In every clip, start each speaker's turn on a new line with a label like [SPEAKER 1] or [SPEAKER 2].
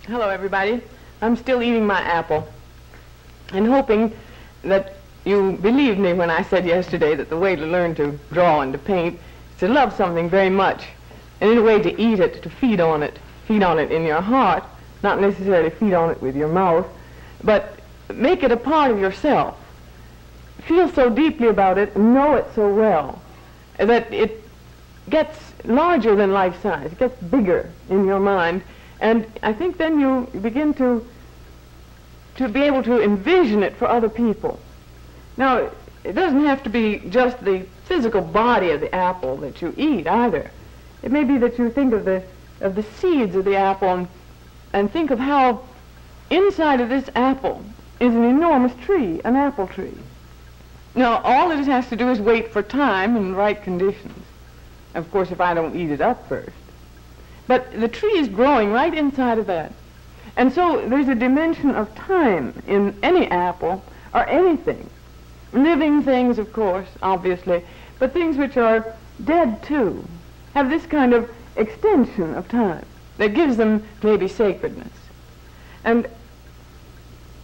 [SPEAKER 1] Hello, everybody. I'm still eating my apple and hoping that you believed me when I said yesterday that the way to learn to draw and to paint is to love something very much, and in a way to eat it, to feed on it in your heart, not necessarily feed on it with your mouth, but make it a part of yourself. Feel so deeply about it, know it so well, that it gets larger than life size, it gets bigger in your mind. And I think then you begin to be able to envision it for other people. Now, it doesn't have to be just the physical body of the apple that you eat either. It may be that you think of the seeds of the apple and think of how inside of this apple is an enormous tree, an apple tree. Now, all it has to do is wait for time and the right conditions. Of course, if I don't eat it up first. But the tree is growing right inside of that. And so there's a dimension of time in any apple or anything. Living things, of course, obviously, but things which are dead too have this kind of extension of time that gives them maybe sacredness. And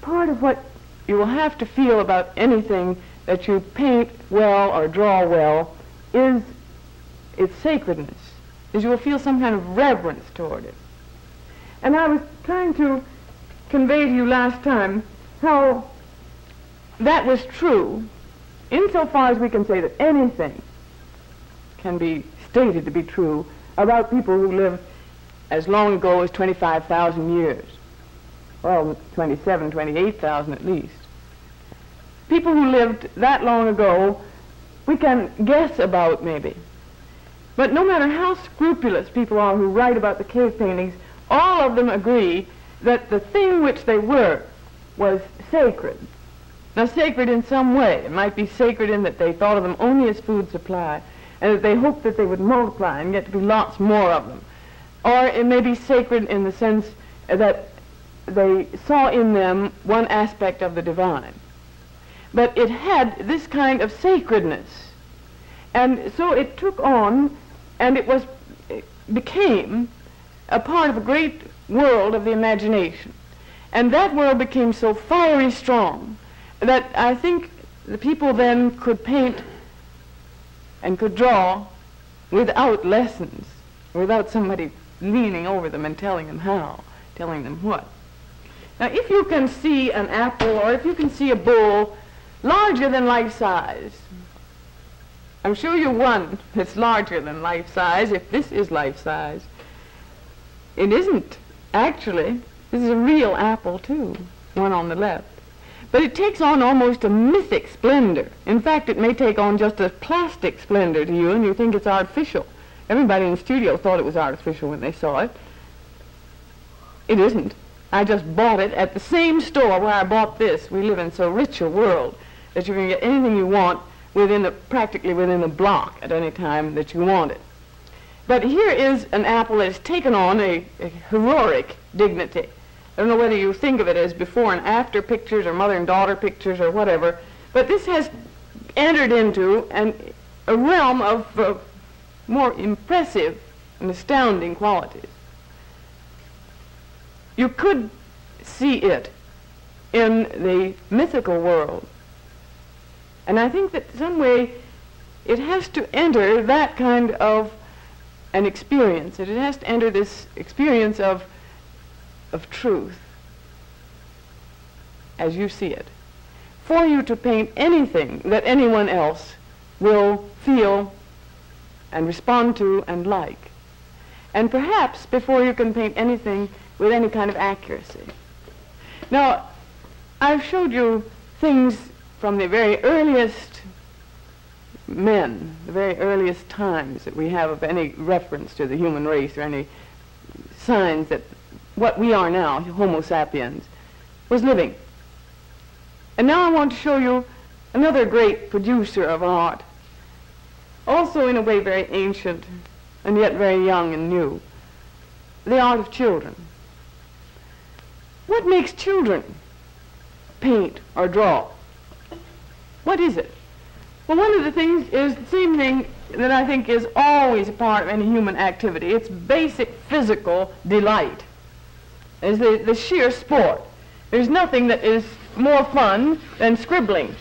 [SPEAKER 1] part of what you will have to feel about anything that you paint well or draw well is its sacredness. Is you will feel some kind of reverence toward it. And I was trying to convey to you last time how that was true, insofar as we can say that anything can be stated to be true about people who lived as long ago as 25,000 years. Well, 27, 28,000 at least. People who lived that long ago, we can guess about maybe. But no matter how scrupulous people are who write about the cave paintings, all of them agree that the thing which they were was sacred. Now, sacred in some way. It might be sacred in that they thought of them only as food supply, and that they hoped that they would multiply and get to be lots more of them. Or it may be sacred in the sense that they saw in them one aspect of the divine. But it had this kind of sacredness. And so it took on, and it became a part of a great world of the imagination. And that world became so fiery strong that I think the people then could paint and could draw without lessons, without somebody leaning over them and telling them how, telling them what. Now, if you can see an apple or if you can see a bull larger than life size, I'm sure you one that's larger than life size, if this is life size. It isn't, actually. This is a real apple, too, one on the left. But it takes on almost a mythic splendor. In fact, it may take on just a plastic splendor to you, and you think it's artificial. Everybody in the studio thought it was artificial when they saw it. It isn't. I just bought it at the same store where I bought this. We live in so rich a world that you can get anything you want practically within a block at any time that you want it. But here is an apple that has taken on a heroic dignity. I don't know whether you think of it as before and after pictures or mother and daughter pictures or whatever, but this has entered into a realm of more impressive and astounding qualities. You could see it in the mythical world. And I think that some way it has to enter that kind of an experience. It has to enter this experience of truth as you see it, for you to paint anything that anyone else will feel and respond to and like. And perhaps before you can paint anything with any kind of accuracy. Now, I've showed you things from the very earliest men, the very earliest times that we have of any reference to the human race or any signs that what we are now, Homo sapiens, was living. And now I want to show you another great producer of art, also in a way very ancient and yet very young and new, the art of children. What makes children paint or draw? What is it? Well, one of the things is the same thing that I think is always a part of any human activity. It's basic physical delight. is the sheer sport. There's nothing that is more fun than scribbling.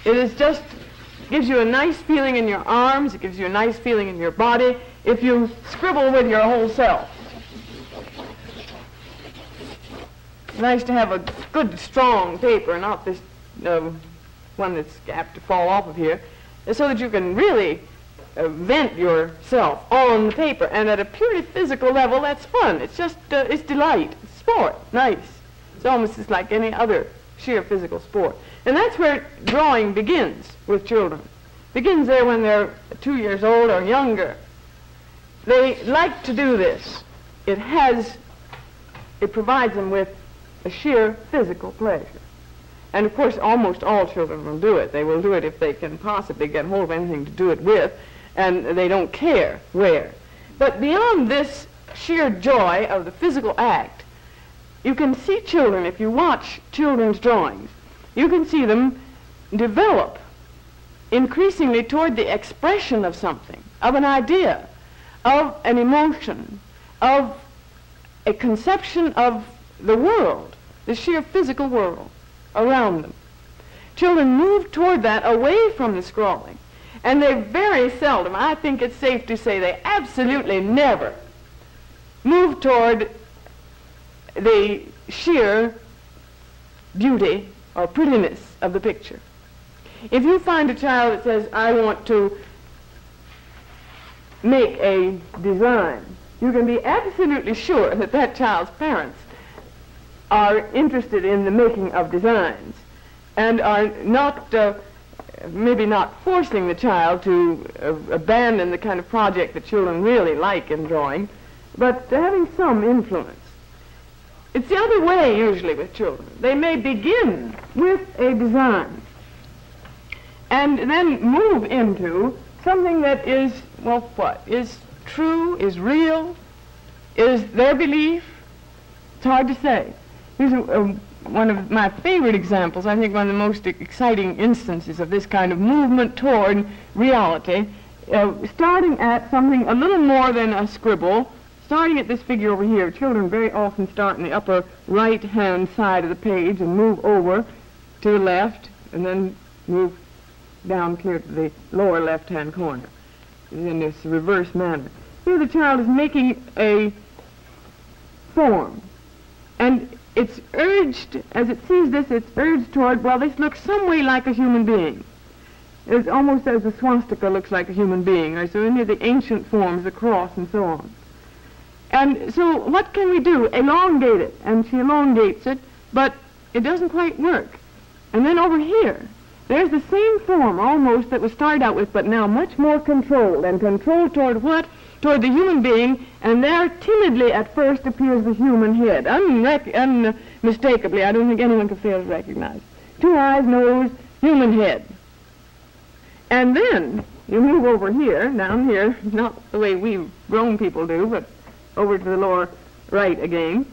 [SPEAKER 1] It is just gives you a nice feeling in your arms, it gives you a nice feeling in your body if you scribble with your whole self. It's nice to have a good, strong paper, not this one that's apt to fall off of here, so that you can really vent yourself on the paper. And at a purely physical level, that's fun. It's just, it's delight. It's sport. Nice. It's almost just like any other sheer physical sport. And that's where drawing begins with children. Begins there when they're 2 years old or younger. They like to do this. It provides them with a sheer physical pleasure. And of course, almost all children will do it. They will do it if they can possibly get hold of anything to do it with, and they don't care where. But beyond this sheer joy of the physical act, you can see children, if you watch children's drawings, you can see them develop increasingly toward the expression of something, of an idea, of an emotion, of a conception of the world, the sheer physical world around them. Children move toward that away from the scrawling, and they very seldom, I think it's safe to say they absolutely never move toward the sheer beauty or prettiness of the picture. If you find a child that says, I want to make a design, you can be absolutely sure that that child's parents are interested in the making of designs and are not, maybe not forcing the child to abandon the kind of project that children really like in drawing, but having some influence. It's the other way usually with children. They may begin with a design and then move into something that is, well, what? Is true, is real, is their belief? It's hard to say. Here's one of my favorite examples, I think one of the most exciting instances of this kind of movement toward reality, starting at something a little more than a scribble, starting at this figure over here. Children very often start in the upper right-hand side of the page and move over to the left and then move down clear to the lower left-hand corner in this reverse manner. Here the child is making a form, and it's urged, as it sees this, it's urged toward, well, this looks some way like a human being. It's almost as the swastika looks like a human being, or so any of the ancient forms, the cross and so on. And so what can we do? Elongate it, and she elongates it, but it doesn't quite work. And then over here, there's the same form almost that was started out with, but now much more controlled, and controlled toward what? Toward the human being, and there timidly at first appears the human head. Unmistakably, I don't think anyone could fail to recognize. 2 eyes, nose, human head. And then you move over here, down here, not the way we grown people do, but over to the lower right again.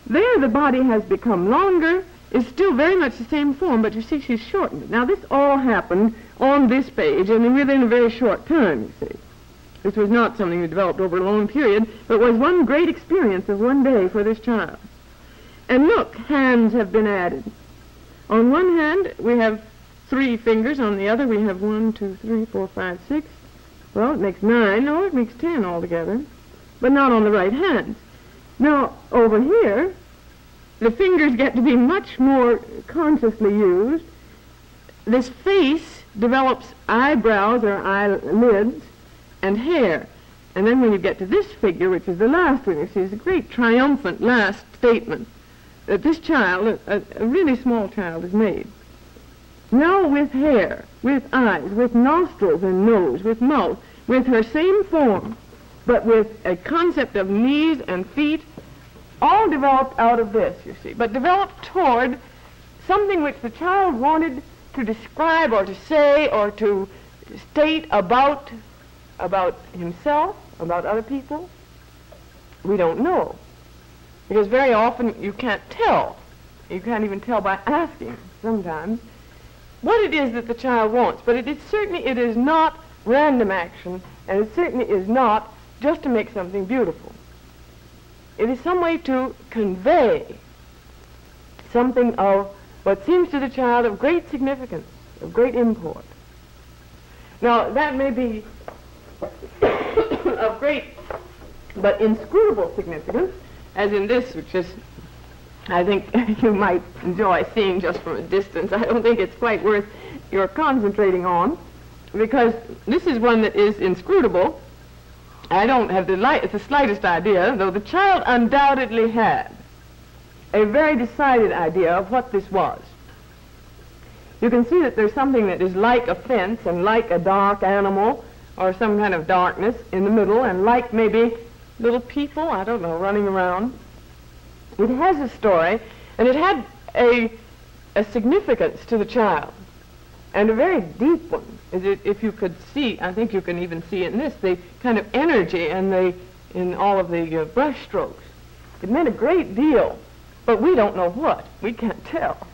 [SPEAKER 1] There the body has become longer, is still very much the same form, but you see she's shortened it. Now this all happened on this page and within a very short time, you see. This was not something that developed over a long period, but was one great experience of one day for this child. And look, hands have been added. On one hand, we have 3 fingers. On the other, we have 1, 2, 3, 4, 5, 6. Well, it makes 9. No, it makes 10 altogether, but not on the right hand. Now, over here, the fingers get to be much more consciously used. This face develops eyebrows or eyelids and hair. And then when you get to this figure, which is the last one, you see, is a great triumphant last statement that this child, a really small child, has made. Now with hair, with eyes, with nostrils and nose, with mouth, with her same form, but with a concept of knees and feet, all developed out of this, you see, but developed toward something which the child wanted to describe or to say or to state about himself, about other people. We don't know, because very often you can't tell. You can't even tell by asking sometimes what it is that the child wants. But it is not random action, and it certainly is not just to make something beautiful. it is some way to convey something of what seems to the child of great significance, of great import. Now, that may be of great but inscrutable significance, as in this, which is, I think, you might enjoy seeing just from a distance. I don't think it's quite worth your concentrating on, because this is one that is inscrutable. I don't have the slightest idea, though the child undoubtedly had a very decided idea of what this was. You can see that there's something that is like a fence and like a dark animal or some kind of darkness in the middle, and like maybe little people, I don't know, running around. It has a story, and it had a significance to the child, and a very deep one. If you could see, I think you can even see in this, the kind of energy and in all of the brush strokes. It meant a great deal, but we don't know what. We can't tell.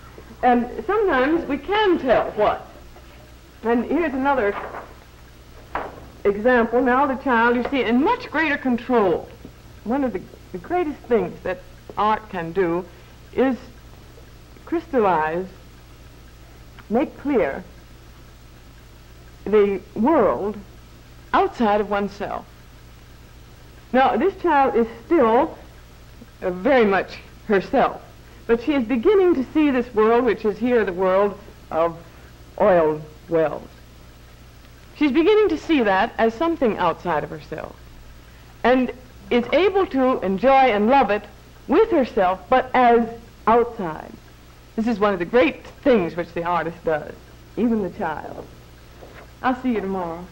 [SPEAKER 1] And sometimes we can tell what. And here's another example. Now the child, you see, in much greater control. One of the greatest things that art can do is crystallize, make clear the world outside of oneself. Now, this child is still very much herself, but she is beginning to see this world, which is here the world of oil wells. She's beginning to see that as something outside of herself, and is able to enjoy and love it with herself, but as outside. This is one of the great things which the artist does, even the child. I'll see you tomorrow.